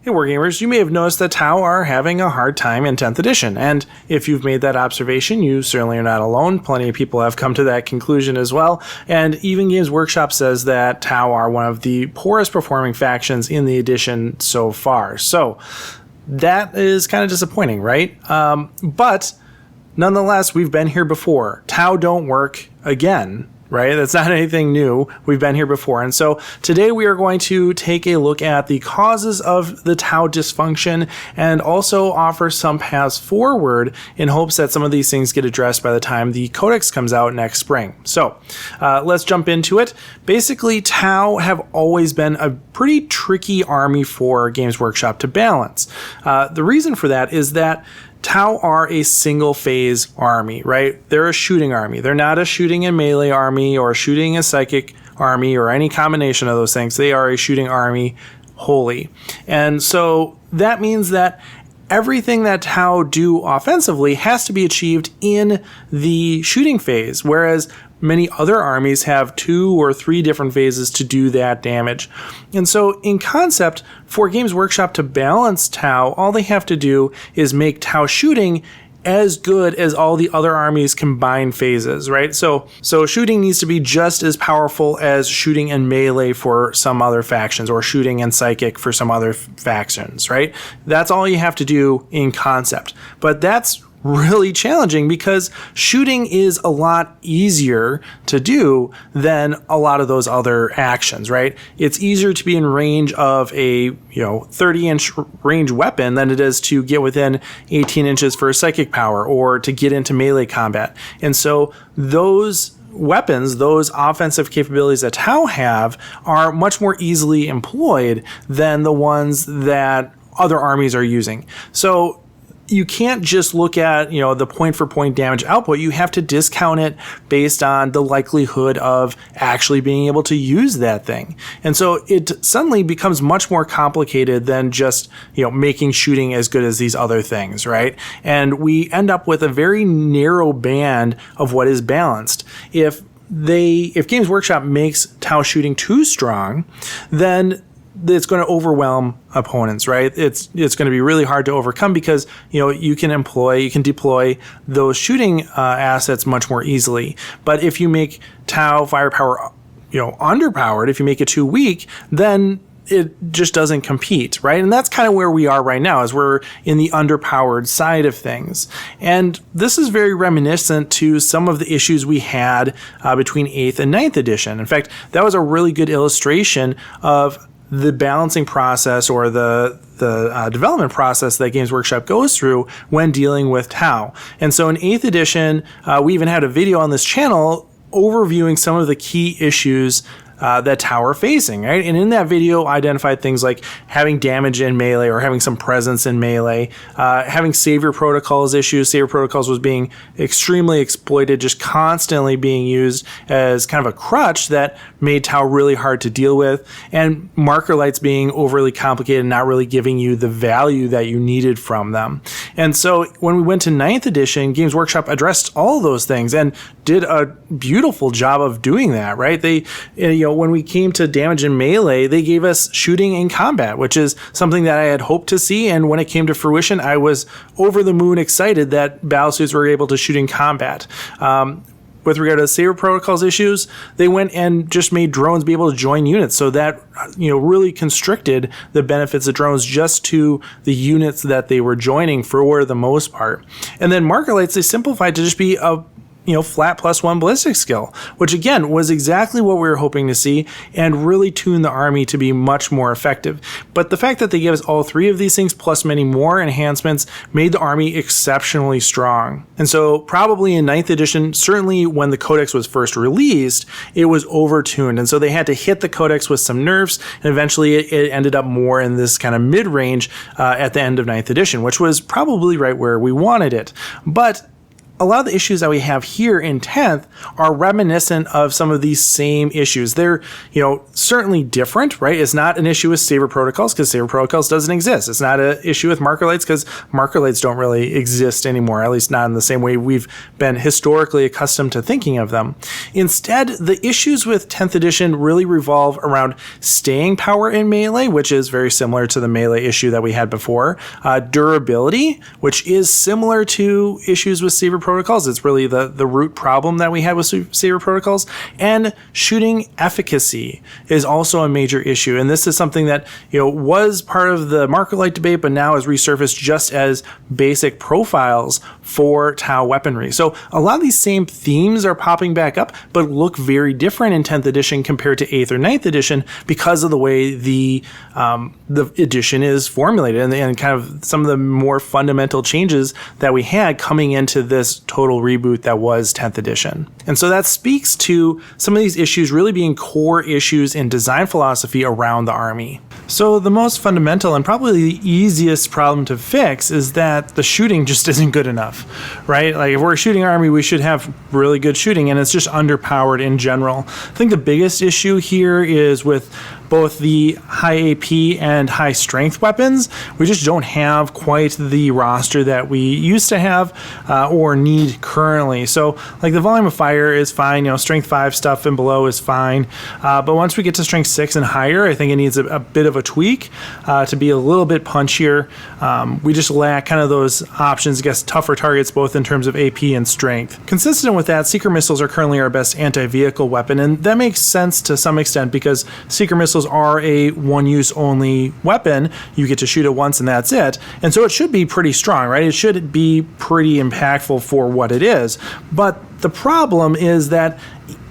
Hey Wargamers, you may have noticed that Tau are having a hard time in 10th edition, and if you've made that observation, you certainly are not alone. Plenty of people have come to that conclusion as well, and even Games Workshop says that Tau are one of the poorest performing factions in the edition so far. So that is kind of disappointing, right? But nonetheless, we've been here before. Tau don't work again. Right? That's not anything new. We've been here before. And so today we are going to take a look at the causes of the Tau dysfunction and also offer some paths forward in hopes that some of these things get addressed by the time the Codex comes out next spring. So let's jump into it. Basically, Tau have always been a pretty tricky army for Games Workshop to balance. The reason for that is that Tau are a single phase army, right? They're a shooting army. They're not a shooting and melee army or a shooting and psychic army or any combination of those things. They are a shooting army wholly. And so that means that everything that Tau do offensively has to be achieved in the shooting phase, whereas many other armies have 2 or 3 different phases to do that damage. And so in concept, for Games Workshop to balance Tau, all they have to do is make Tau shooting as good as all the other armies' combined phases, right? So shooting needs to be just as powerful as shooting and melee for some other factions or shooting and psychic for some other factions, right? That's all you have to do in concept. But that's really challenging because shooting is a lot easier to do than a lot of those other actions, right? It's easier to be in range of a 30-inch range weapon than it is to get within 18 inches for a psychic power or to get into melee combat. And so those weapons, those offensive capabilities that Tau have, are much more easily employed than the ones that other armies are using. So you can't just look at, the point for point damage output. You have to discount it based on the likelihood of actually being able to use that thing. And so it suddenly becomes much more complicated than just, making shooting as good as these other things, right? And we end up with a very narrow band of what is balanced. If Games Workshop makes Tau shooting too strong, then it's going to overwhelm opponents, right? It's going to be really hard to overcome because, you can deploy those shooting assets much more easily. But if you make Tau firepower, underpowered, if you make it too weak, then it just doesn't compete, right? And that's kind of where we are right now, as we're in the underpowered side of things. And this is very reminiscent to some of the issues we had between 8th and 9th edition. In fact, that was a really good illustration of the balancing process or the development process that Games Workshop goes through when dealing with Tau. And so in 8th edition, we even had a video on this channel overviewing some of the key issues that Tau are facing, right? And in that video, I identified things like having damage in melee or having some presence in melee, having savior protocols issues. Savior protocols was being extremely exploited, just constantly being used as kind of a crutch that made Tau really hard to deal with, and marker lights being overly complicated and not really giving you the value that you needed from them. And so when we went to 9th edition, Games Workshop addressed all those things and did a beautiful job of doing that, right? They, when we came to damage in melee, they gave us shooting in combat, which is something that I had hoped to see. And when it came to fruition, I was over the moon excited that battlesuits were able to shoot in combat. With regard to the saber protocols issues, they went and just made drones be able to join units. So that, really constricted the benefits of drones just to the units that they were joining for the most part. And then marker lights, they simplified to just be a flat +1 ballistic skill, which again was exactly what we were hoping to see and really tuned the army to be much more effective. But the fact that they gave us all 3 of these things plus many more enhancements made the army exceptionally strong. And so probably in 9th edition, certainly when the Codex was first released, it was overtuned. And so they had to hit the Codex with some nerfs, and eventually it ended up more in this kind of mid-range at the end of 9th edition, which was probably right where we wanted it. But a lot of the issues that we have here in 10th are reminiscent of some of these same issues. They're, certainly different, right? It's not an issue with Saber Protocols because Saber Protocols doesn't exist. It's not an issue with marker lights because marker lights don't really exist anymore, at least not in the same way we've been historically accustomed to thinking of them. Instead, the issues with 10th edition really revolve around staying power in melee, which is very similar to the melee issue that we had before, durability, which is similar to issues with Saber Protocols. It's really the root problem that we had with Saber Protocols. And shooting efficacy is also a major issue. And this is something that, was part of the marker light debate, but now has resurfaced just as basic profiles for Tau weaponry. So a lot of these same themes are popping back up, but look very different in 10th edition compared to 8th or 9th edition because of the way the edition is formulated and kind of some of the more fundamental changes that we had coming into this total reboot that was 10th edition. And so that speaks to some of these issues really being core issues in design philosophy around the army. So the most fundamental and probably the easiest problem to fix is that the shooting just isn't good enough, right? Like if we're a shooting army, we should have really good shooting, and it's just underpowered in general. I think the biggest issue here is with both the high AP and high strength weapons. We just don't have quite the roster that we used to have or need currently. So like the volume of fire is fine, strength 5 stuff and below is fine. But once we get to strength 6 and higher, I think it needs a bit of a tweak to be a little bit punchier. We just lack kind of those options against tougher targets, both in terms of AP and strength. Consistent with that, seeker missiles are currently our best anti-vehicle weapon, and that makes sense to some extent because seeker missiles are a one-use only weapon. You get to shoot it once and that's it. And so it should be pretty strong, right? It should be pretty impactful for what it is. But the problem is that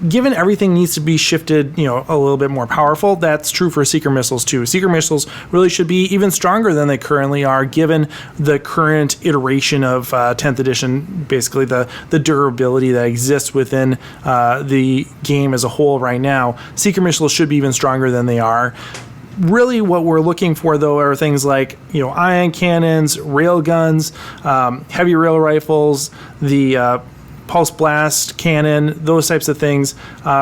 given everything needs to be shifted, a little bit more powerful, that's true for seeker missiles too. Seeker missiles really should be even stronger than they currently are, given the current iteration of 10th edition, basically the durability that exists within the game as a whole right now. Seeker missiles should be even stronger than they are. Really what we're looking for, though, are things like, ion cannons, rail guns, heavy rail rifles, the pulse blast cannon, those types of things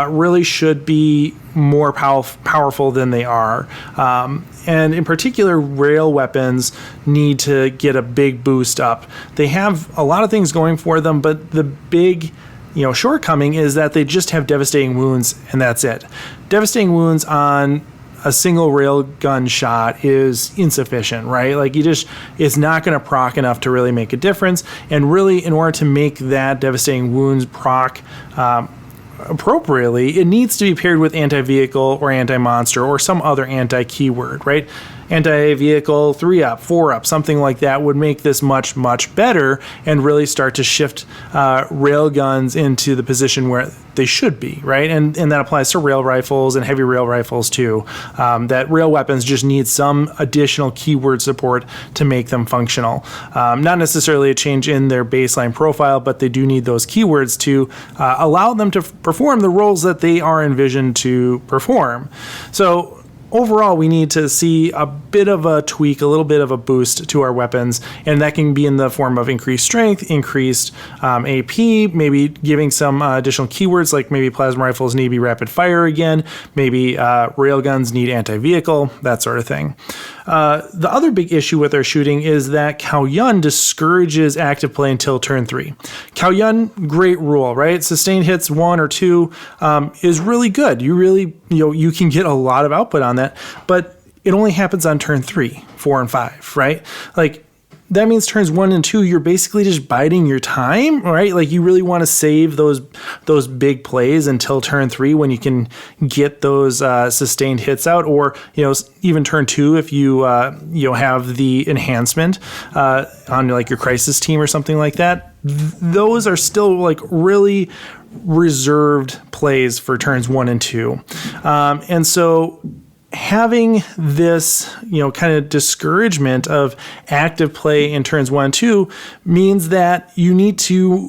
really should be more powerful than they are. And in particular, rail weapons need to get a big boost up. They have a lot of things going for them, but the big shortcoming is that they just have devastating wounds, and that's it. Devastating wounds on a single rail gun shot is insufficient, right? Like it's not going to proc enough to really make a difference. And really, in order to make that devastating wounds proc appropriately, it needs to be paired with anti-vehicle or anti-monster or some other anti-keyword, right? Anti-vehicle 3-up, 4-up, something like that would make this much, much better and really start to shift rail guns into the position where they should be, right? And that applies to rail rifles and heavy rail rifles too. That rail weapons just need some additional keyword support to make them functional. Not necessarily a change in their baseline profile, but they do need those keywords to allow them to perform the roles that they are envisioned to perform. So overall, we need to see a bit of a tweak, a little bit of a boost to our weapons, and that can be in the form of increased strength, increased AP, maybe giving some additional keywords like maybe plasma rifles need to be rapid fire again, maybe railguns need anti-vehicle, that sort of thing. The other big issue with our shooting is that Cao Yun discourages active play until turn 3. Cao Yun, great rule, right? Sustained hits 1 or 2 is really good. You really, you can get a lot of output on that, but it only happens on turn 3, 4, and 5, right? Like, that means turns 1 and 2, you're basically just biding your time, right? Like you really want to save those big plays until turn 3 when you can get those sustained hits out, or even turn 2 if you have the enhancement on like your crisis team or something like that. Those are still like really reserved plays for turns 1 and 2, and so having this, kind of discouragement of active play in turns 1 and 2 means that you need to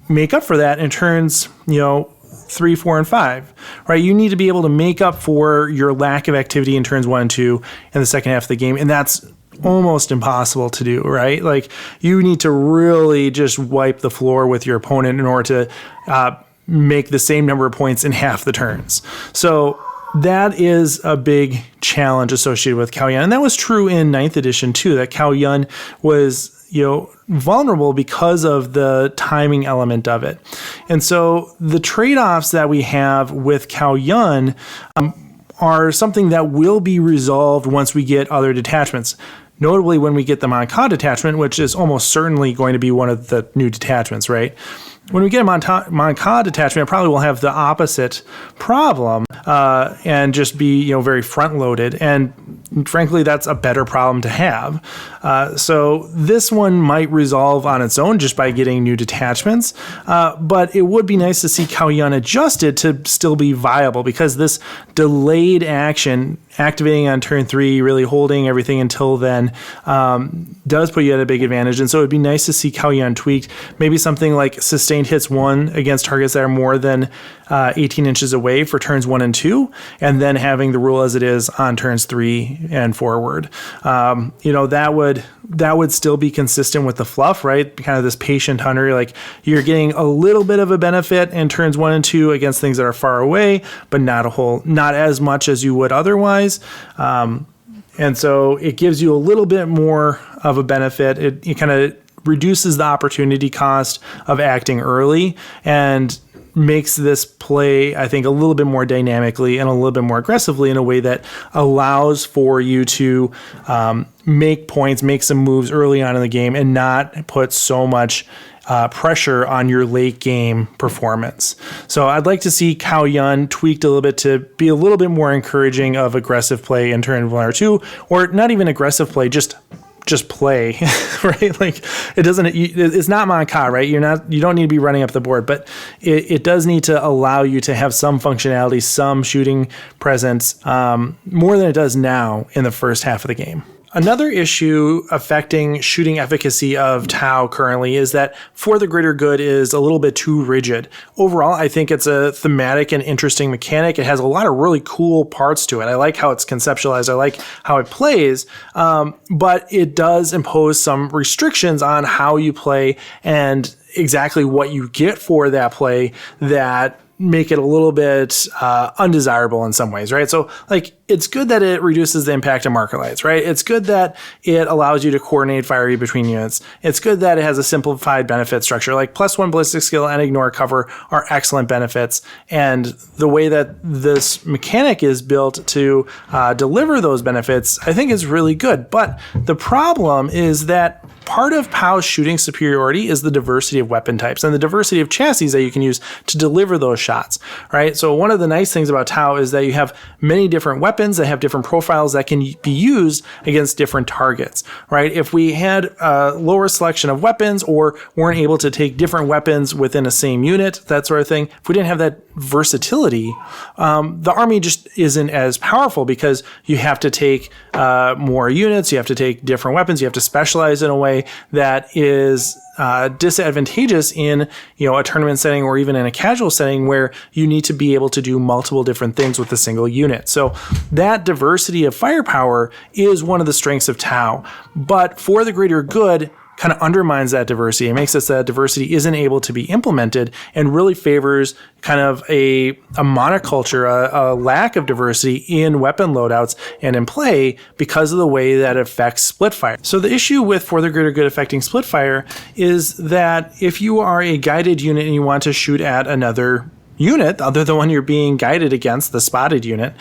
make up for that in turns, 3, 4, and 5, right? You need to be able to make up for your lack of activity in turns 1 and 2 in the second half of the game, and that's almost impossible to do, right? Like, you need to really just wipe the floor with your opponent in order to make the same number of points in half the turns. So that is a big challenge associated with Cao Yun. And that was true in 9th edition too, that Cao Yun was, vulnerable because of the timing element of it. And so the trade-offs that we have with Cao Yun are something that will be resolved once we get other detachments. Notably, when we get the MacLeod detachment, which is almost certainly going to be one of the new detachments, right? When we get a MacLeod detachment, it probably will have the opposite problem and just be, very front-loaded. And frankly, that's a better problem to have. So this one might resolve on its own just by getting new detachments. But it would be nice to see Cao Yun adjusted to still be viable, because this delayed action, activating on turn 3, really holding everything until then, does put you at a big advantage. And so it'd be nice to see Cao Yun tweaked. Maybe something like sustained hits 1 against targets that are more than 18 inches away for turns 1 and 2, and then having the rule as it is on turns 3 and forward. That would still be consistent with the fluff, right? Kind of this patient hunter, like, you're getting a little bit of a benefit in turns 1 and 2 against things that are far away, but not as much as you would otherwise. And so it gives you a little bit more of a benefit. It kind of reduces the opportunity cost of acting early and makes this play, I think, a little bit more dynamically and a little bit more aggressively in a way that allows for you to make points, make some moves early on in the game, and not put so much pressure on your late game performance. So I'd like to see Cao Yun tweaked a little bit to be a little bit more encouraging of aggressive play in turn 1 or 2, or not even aggressive play, just play, right? Like, it's not Manka, right? You don't need to be running up the board, but it does need to allow you to have some functionality, some shooting presence, more than it does now in the first half of the game. Another issue affecting shooting efficacy of Tau currently is that For the Greater Good is a little bit too rigid. Overall, I think it's a thematic and interesting mechanic. It has a lot of really cool parts to it. I like how it's conceptualized. I like how it plays, but it does impose some restrictions on how you play and exactly what you get for that play that make it a little bit undesirable in some ways, right? So, like, it's good that it reduces the impact of marker lights, right? It's good that it allows you to coordinate fire between units. It's good that it has a simplified benefit structure. Like, +1 ballistic skill and ignore cover are excellent benefits. And the way that this mechanic is built to deliver those benefits, I think, is really good. But the problem is that part of POW's shooting superiority is the diversity of weapon types and the diversity of chassis that you can use to deliver those shots, right? So one of the nice things about Tau is that you have many different weapons that have different profiles that can be used against different targets, right? If we had a lower selection of weapons or weren't able to take different weapons within a same unit, that sort of thing, if we didn't have that versatility, the army just isn't as powerful because you have to take more units, you have to take different weapons, you have to specialize in a way that is disadvantageous in, a tournament setting or even in a casual setting where you need to be able to do multiple different things with a single unit. So that diversity of firepower is one of the strengths of Tau, but For the Greater Good kind of undermines that diversity. It makes it so that diversity isn't able to be implemented and really favors kind of a monoculture, a lack of diversity in weapon loadouts and in play because of the way that it affects split fire. So the issue with For the Greater Good affecting split fire is that if you are a guided unit and you want to shoot at another unit other than one you're being guided against, the spotted unit,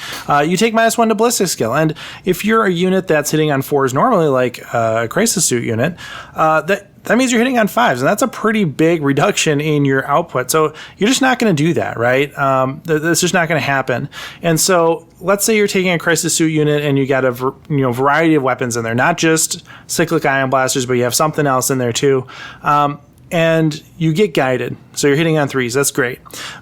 you take -1 to ballistic skill. And if you're a unit that's hitting on 4s normally, like a crisis suit unit, that means you're hitting on 5s, and that's a pretty big reduction in your output. So you're just not going to do that, right? That's just not going to happen. And so let's say you're taking a crisis suit unit and you got a variety of weapons in there, not just cyclic ion blasters, but you have something else in there too. And you get guided. So you're hitting on 3s. That's great.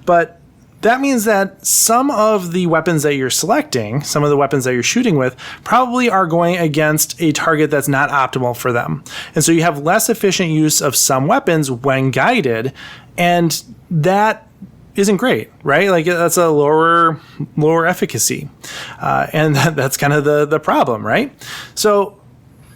But that means that some of the weapons that you're selecting, some of the weapons that you're shooting with, probably are going against a target that's not optimal for them. And so you have less efficient use of some weapons when guided, and that isn't great, right? Like, that's a lower efficacy. And that's kind of the problem, right? So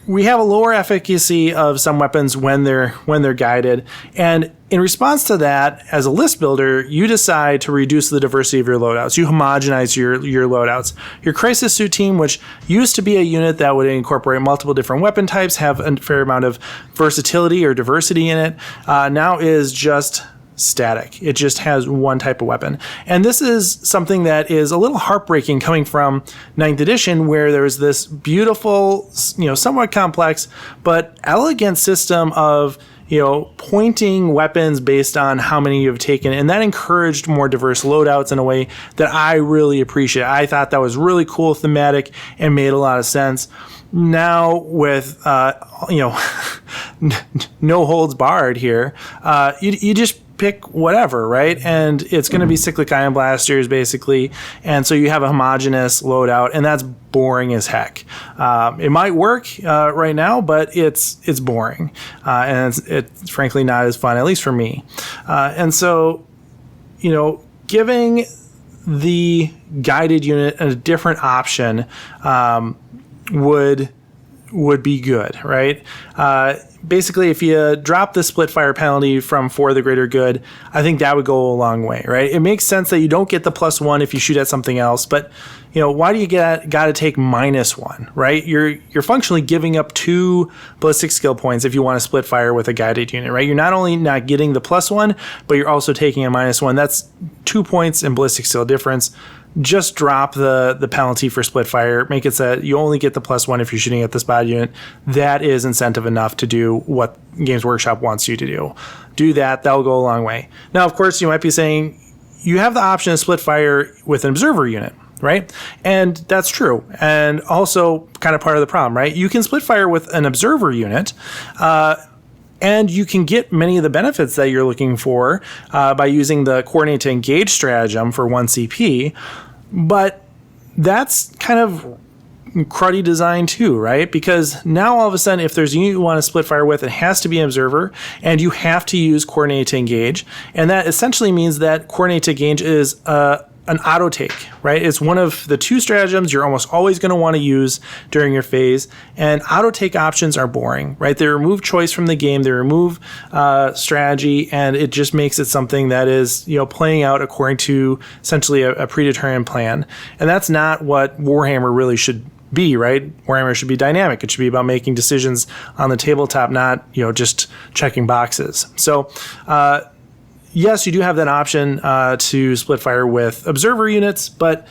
we have a lower efficacy of some weapons when they're guided, and in response to that, as a list builder, you decide to reduce the diversity of your loadouts. You homogenize your loadouts. Your Crisis Suit team, which used to be a unit that would incorporate multiple different weapon types, have a fair amount of versatility or diversity in it, now is just static. It just has one type of weapon. And this is something that is a little heartbreaking coming from 9th edition, where there was this beautiful, somewhat complex, but elegant system of pointing weapons based on how many you've taken. And that encouraged more diverse loadouts in a way that I really appreciate. I thought that was really cool, thematic, and made a lot of sense. Now with, no holds barred here, you just pick whatever, right? And it's going to be cyclic ion blasters, basically. And so you have a homogeneous loadout, and that's boring as heck. It might work right now, but it's boring. And it's frankly not as fun, at least for me. And so, giving the guided unit a different option would be good, right? Basically, if you drop the split fire penalty from for the greater good, I think that would go a long way, right? It makes sense that you don't get the +1 if you shoot at something else, but why do you got to take -1, right? You're functionally giving up 2 ballistic skill points if you want to split fire with a guided unit, right? You're not only not getting the +1, but you're also taking a -1. That's 2 points in ballistic skill difference. Just drop the penalty for split fire. Make it so that you only get the +1 if you're shooting at the spot unit. That is incentive enough to do what Games Workshop wants you to do. Do that. That'll go a long way. Now, of course, you might be saying you have the option to split fire with an observer unit, right? And that's true. And also kind of part of the problem, right? You can split fire with an observer unit, and you can get many of the benefits that you're looking for by using the coordinate to engage stratagem for 1 CP. But that's kind of cruddy design too, right? Because now all of a sudden, if there's a unit you want to split fire with, it has to be an observer, and you have to use coordinate to engage. And that essentially means that coordinate to engage is an auto take, right? It's one of the 2 stratagems you're almost always going to want to use during your phase, and auto take options are boring, right? They remove choice from the game, they remove strategy, and it just makes it something that is playing out according to essentially a predetermined plan. And that's not what Warhammer really should be, right? Warhammer should be dynamic. It should be about making decisions on the tabletop, not just checking boxes. So yes, you do have that option to split fire with observer units, but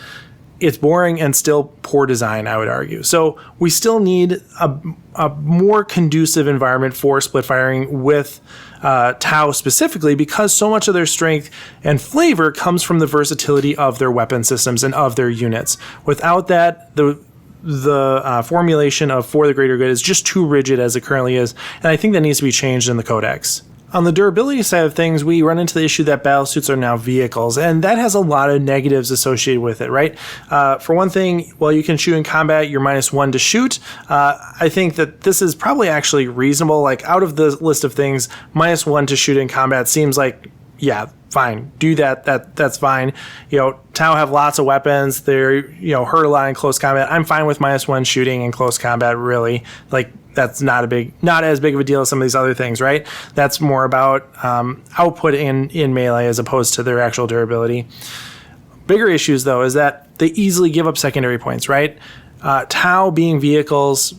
it's boring and still poor design, I would argue. So we still need a more conducive environment for split firing with Tau specifically, because so much of their strength and flavor comes from the versatility of their weapon systems and of their units. Without that, the formulation of for the greater good is just too rigid as it currently is, and I think that needs to be changed in the Codex. On the durability side of things, we run into the issue that battlesuits are now vehicles, and that has a lot of negatives associated with it, right? For one thing, while you can shoot in combat, you're -1 to shoot. I think that this is probably actually reasonable. Like, out of the list of things, -1 to shoot in combat seems like, yeah, fine, do that. That's fine. Tau have lots of weapons. They're, hurt a lot in close combat. I'm fine with -1 shooting in close combat, really. Like, that's not as big of a deal as some of these other things, right? That's more about output in melee as opposed to their actual durability. Bigger issues, though, is that they easily give up secondary points, right? Tau being vehicles,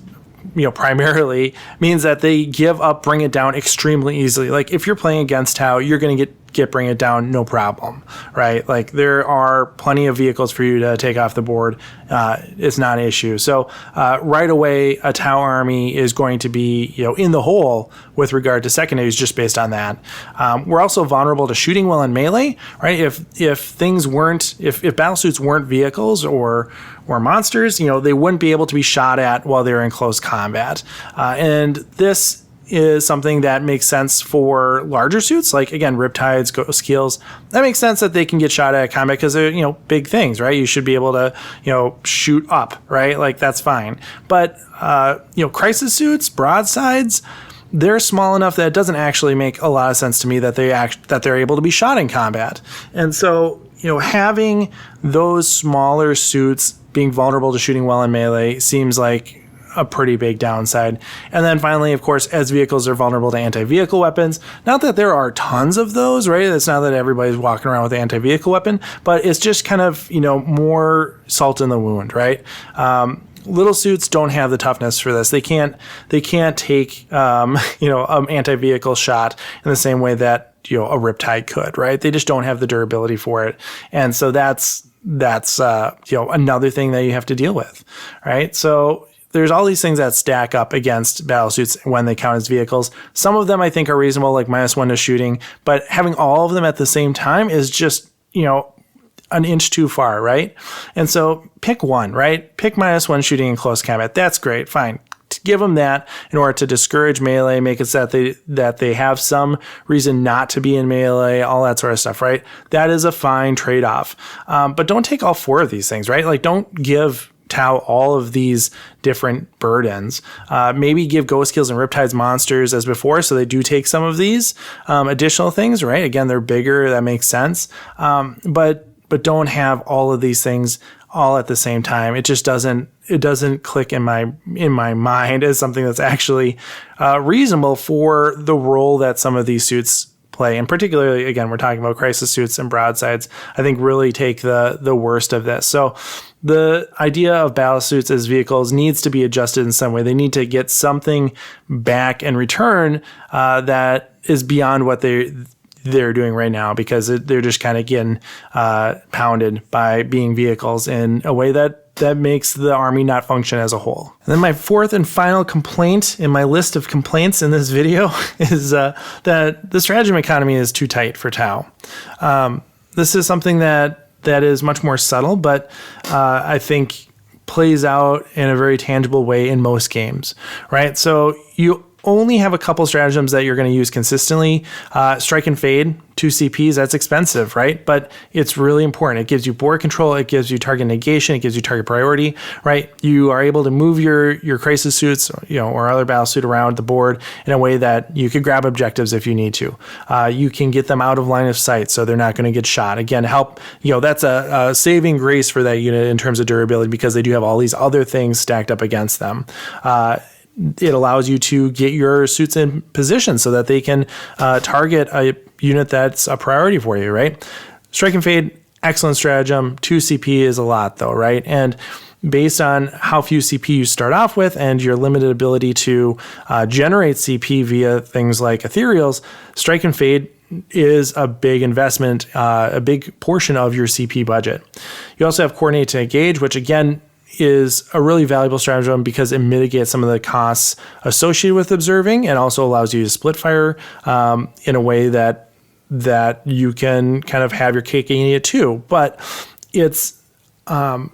primarily means that they give up bring it down extremely easily. Like, if you're playing against Tau, you're going to get bring it down no problem, right? Like, there are plenty of vehicles for you to take off the board. It's not an issue. So right away, a Tau army is going to be in the hole with regard to secondaries just based on that. We're also vulnerable to shooting well in melee, right? If things weren't, if battlesuits weren't vehicles or monsters, they wouldn't be able to be shot at while they're in close combat. And this is something that makes sense for larger suits, like, again, Riptides, Ghost Keels. That makes sense that they can get shot at combat because they're, big things, right? You should be able to, shoot up, right? Like, that's fine. But, crisis suits, broadsides, they're small enough that it doesn't actually make a lot of sense to me that they're able to be shot in combat. And so, having those smaller suits being vulnerable to shooting well in melee seems like a pretty big downside. And then finally, of course, as vehicles are vulnerable to anti-vehicle weapons, not that there are tons of those, right? It's not that everybody's walking around with an anti-vehicle weapon, but it's just kind of, more salt in the wound, right? Little suits don't have the toughness for this. They can't take, an anti-vehicle shot in the same way that, a Riptide could, right? They just don't have the durability for it. And so that's another thing that you have to deal with, right? So there's all these things that stack up against battlesuits when they count as vehicles. Some of them I think are reasonable, like -1 to shooting, but having all of them at the same time is just, an inch too far, right? And so pick one, right? Pick -1 shooting in close combat. That's great, fine. Give them that in order to discourage melee, make it so that they have some reason not to be in melee, all that sort of stuff, right? That is a fine trade-off. But don't take all 4 of these things, right? Like, don't give Tau all of these different burdens. Maybe give Ghost Kills and Riptides monsters as before, so they do take some of these additional things, right? Again, they're bigger, that makes sense. But don't have all of these things all at the same time. It just doesn't click in my mind as something that's actually reasonable for the role that some of these suits play. And particularly, again, we're talking about crisis suits and broadsides, I think really take the worst of this. So the idea of battle suits as vehicles needs to be adjusted in some way. They need to get something back in return that is beyond what they're doing right now, because they're just kind of getting pounded by being vehicles in a way that makes the army not function as a whole. And then my 4th and final complaint in my list of complaints in this video is that the stratagem economy is too tight for Tau. This is something that is much more subtle, but I think plays out in a very tangible way in most games, right? So you only have a couple stratagems that you're going to use consistently. Strike and Fade, 2 CPs, that's expensive, right? But it's really important. It gives you board control, it gives you target negation, it gives you target priority, right? You are able to move your crisis suits, or other battle suit around the board in a way that you could grab objectives if you need to. You can get them out of line of sight, so they're not going to get shot. Again, that's a saving grace for that unit in terms of durability, because they do have all these other things stacked up against them. It allows you to get your suits in position so that they can target a unit that's a priority for you, right? Strike and Fade, excellent stratagem. 2 CP is a lot though, right? And based on how few CP you start off with and your limited ability to generate CP via things like ethereals, Strike and Fade is a big investment, a big portion of your CP budget. You also have Coordinate to Engage, which again is a really valuable stratagem because it mitigates some of the costs associated with observing, and also allows you to split fire in a way that you can kind of have your cake and eat it too. But it's a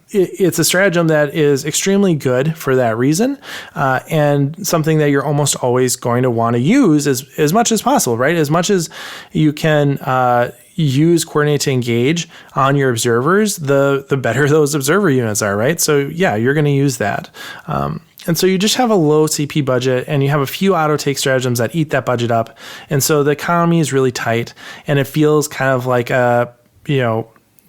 stratagem that is extremely good for that reason, and something that you're almost always going to want to use as much as possible, right? As much as you can use Coordinate to Engage on your observers, the better those observer units are, right? So yeah, you're going to use that. And so you just have a low CP budget, and you have a few auto take stratagems that eat that budget up. And so the economy is really tight, and it feels kind of like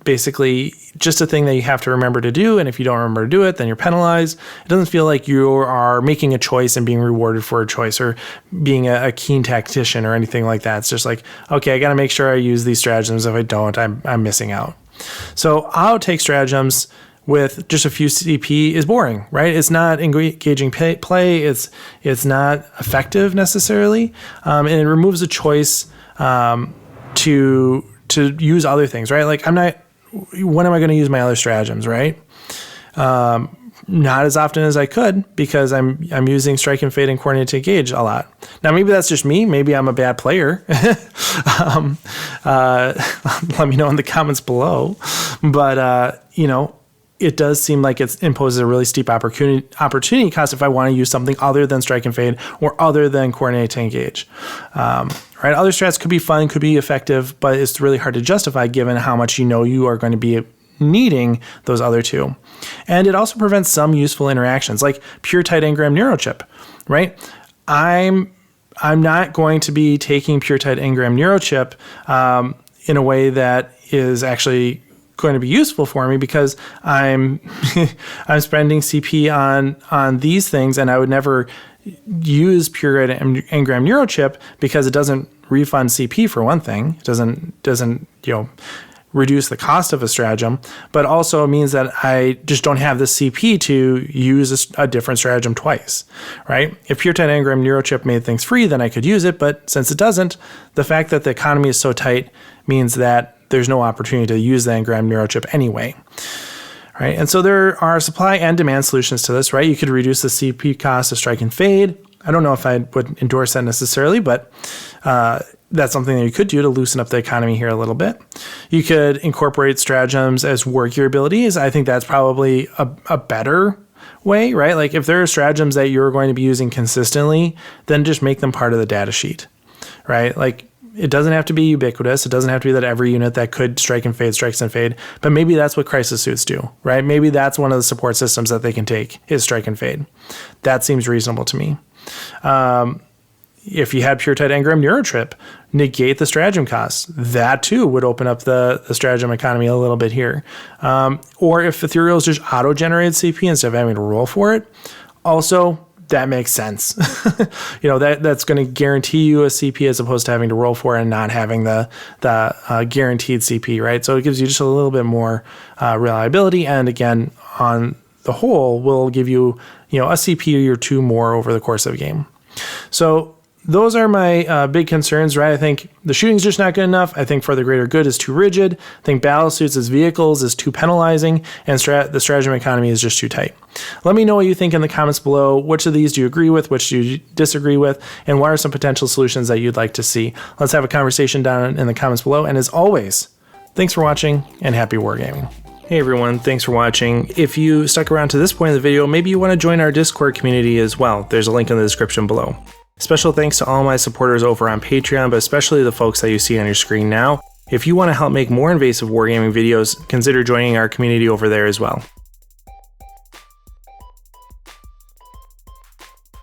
basically just a thing that you have to remember to do. And if you don't remember to do it, then you're penalized. It doesn't feel like you are making a choice and being rewarded for a choice, or being a keen tactician or anything like that. It's just like, okay, I got to make sure I use these stratagems. If I don't, I'm missing out. So outtake stratagems with just a few CP is boring, right? It's not engaging play. It's not effective necessarily. And it removes the choice to use other things, right? Like when am I going to use my other stratagems, right? Not as often as I could, because I'm using Strike and Fade and Coordinate to Engage a lot. Now, maybe that's just me. Maybe I'm a bad player. Let me know in the comments below. But, it does seem like it imposes a really steep opportunity cost if I want to use something other than Strike and Fade or other than Coordinate to Engage. Right? Other strats could be fun, could be effective, but it's really hard to justify given how much you are going to be needing those other two. And it also prevents some useful interactions, like pure tight engram neurochip, right? I'm not going to be taking pure tight engram neurochip in a way that is actually going to be useful for me because I'm I'm spending CP on these things, and I would never use pure engram neurochip because it doesn't refund CP for one thing. It doesn't reduce the cost of a stratagem, but also means that I just don't have the CP to use a different stratagem twice, right? If pure engram neurochip made things free, then I could use it, but since it doesn't, the fact that the economy is so tight means that there's no opportunity to use the engram neurochip anyway. Right? And so there are supply and demand solutions to this, right? You could reduce the CP cost of Strike and Fade. I don't know if I would endorse that necessarily, but that's something that you could do to loosen up the economy here a little bit. You could incorporate stratagems as war gear abilities. I think that's probably a better way, right? Like if there are stratagems that you're going to be using consistently, then just make them part of the data sheet, right? Like it doesn't have to be ubiquitous. It doesn't have to be that every unit that could strike and fade strikes and fade, but maybe that's what crisis suits do, right? Maybe that's one of the support systems that they can take is strike and fade. That seems reasonable to me. If you had pure engram neurotrip, negate the stratagem costs. That too would open up the stratagem economy a little bit here. Or if Ethereal's just auto-generated CP instead of having to roll for it, also that makes sense. That's going to guarantee you a CP as opposed to having to roll for it and not having the guaranteed CP, right? So it gives you just a little bit more reliability, and again, on the whole, will give you a CP or two more over the course of a game. So those are my big concerns, right? I think the shooting's just not good enough. I think For the Greater Good is too rigid. I think battle suits as vehicles is too penalizing, and the stratagem economy is just too tight. Let me know what you think in the comments below. Which of these do you agree with? Which do you disagree with? And what are some potential solutions that you'd like to see? Let's have a conversation down in the comments below. And as always, thanks for watching and happy wargaming. Hey everyone, thanks for watching. If you stuck around to this point of the video, maybe you want to join our Discord community as well. There's a link in the description below. Special thanks to all my supporters over on Patreon, but especially the folks that you see on your screen now. If you want to help make more invasive wargaming videos, consider joining our community over there as well.